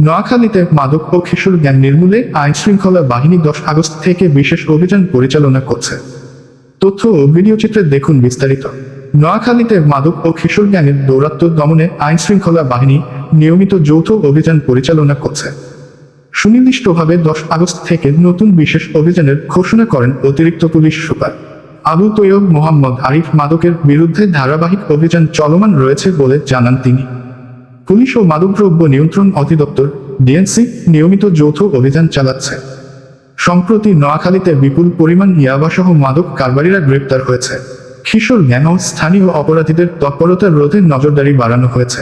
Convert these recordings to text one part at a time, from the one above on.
নোয়াখালীতে মাদক ও কিশোর গ্যাং নির্মূলে আইনশৃঙ্খলা বাহিনী 10 আগস্ট থেকে বিশেষ অভিযান পরিচালনা করছে। তথ্য ও ভিডিওচিত্রে দেখুন বিস্তারিত। নোয়াখালীতে মাদক ও কিশোর গ্যাংয়ের দৌরাত্ম্য দমনে আইনশৃঙ্খলা বাহিনী নিয়মিত যৌথ অভিযান পরিচালনা করছে। সুনির্দিষ্টভাবে 10 আগস্ট থেকে নতুন বিশেষ অভিযানের ঘোষণা করেন অতিরিক্ত পুলিশ সুপার আবু তৈয়ব মোহাম্মদ আরিফ। মাদকের বিরুদ্ধে ধারাবাহিক অভিযান চলমান রয়েছে বলে জানান তিনি। পুলিশ ও মাদকদ্রব্য নিয়ন্ত্রণ অধিদপ্তর ডিএনসি নিয়মিত যৌথ অভিযান চালাচ্ছে। সম্প্রতি নোয়াখালীতে বিপুল পরিমাণ ইয়াবাসহ মাদক কারবারিরা গ্রেপ্তার হয়েছে। কিশোর গ্যাং ও স্থানীয় অপরাধীদের তৎপরতা রোধে নজরদারি বাড়ানো হয়েছে।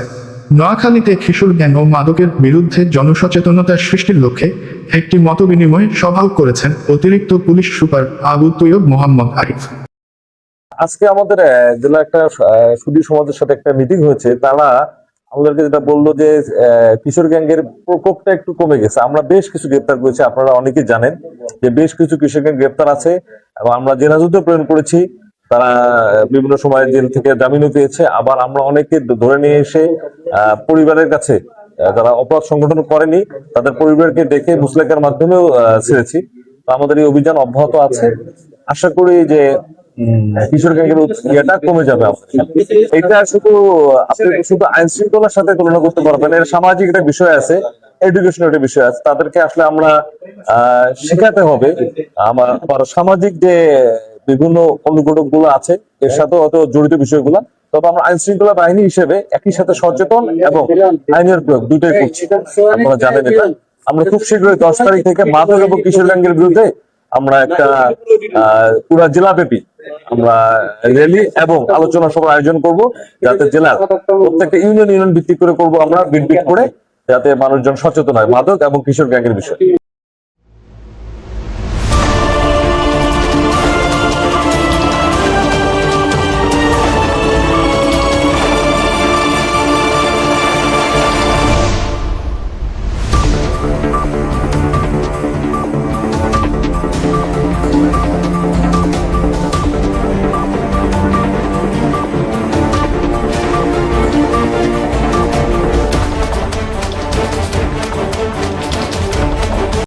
নোয়াখালীতে কিশোর গ্যাং ও মাদকের বিরুদ্ধে জনসচেতনতা সৃষ্টির লক্ষ্যে একটি মতবিনিময় সভাও করেছেন অতিরিক্ত পুলিশ সুপার আবু তৈয়ব মোহাম্মদ আরিফ। আজকে আমাদের জেলা একটা সুধী সমাজের সাথে একটা মিটিং হয়েছে। তারা আমাদেরকে যেটা বললো যে কিশোর গ্যাংয়ের প্রকোপটা একটু কমে গেছে। আমরা বেশ কিছু গ্রেপ্তার করেছি, আপনারা অনেকেই জানেন যে বেশ কিছু কিশোর গ্যাং গ্রেপ্তার আছে এবং আমরা জেনাজুতে প্রেরণ করেছি। তারা বিভিন্ন সময় জেল থেকে জামিনও পেয়েছে। আবার আমরা অনেকে ধরে নিয়ে এসে পরিবারের কাছে, যারা অপরাধ সংগঠন করেনি তাদের পরিবারকে ডেকে মুসলেকার মাধ্যমেও ছেড়েছি। তো আমাদের এই অভিযান অব্যাহত আছে। আশা করি যে কিশোর গ্যাংয়ের ইয়েটা কমে যাবে। এটা শুধু আইন শৃঙ্খলার সাথে তুলনা করতে পারবেন, এর সামাজিক একটা বিষয় আছে, এডুকেশনের একটা বিষয় আছে। তাদেরকে আসলে আমরা শেখাতে হবে আমার সামাজিক যে বিভিন্ন অনুঘটক গুলো আছে এর সাথে অত জড়িত বিষয়গুলা। তবে আমরা আইন শৃঙ্খলা বাহিনী হিসেবে একই সাথে সচেতন এবং আইনের প্রয়োগ দুটোই করছি। আপনারা জানেন এটা। আমরা খুব শীঘ্রই 10 তারিখ থেকে মাদক এবং কিশোর গ্যাংয়ের বিরুদ্ধে আমরা একটা পুরা জেলাব্যাপী আমরা র্যালি এবং আলোচনা সভার আয়োজন করব, যাতে জেলার প্রত্যেকটা ইউনিয়ন ভিত্তিক করে করব আমরা, বিট করে, যাতে মানুষজন সচেতন হয় মাদক এবং কিশোর গ্যাংয়ের বিষয়ে।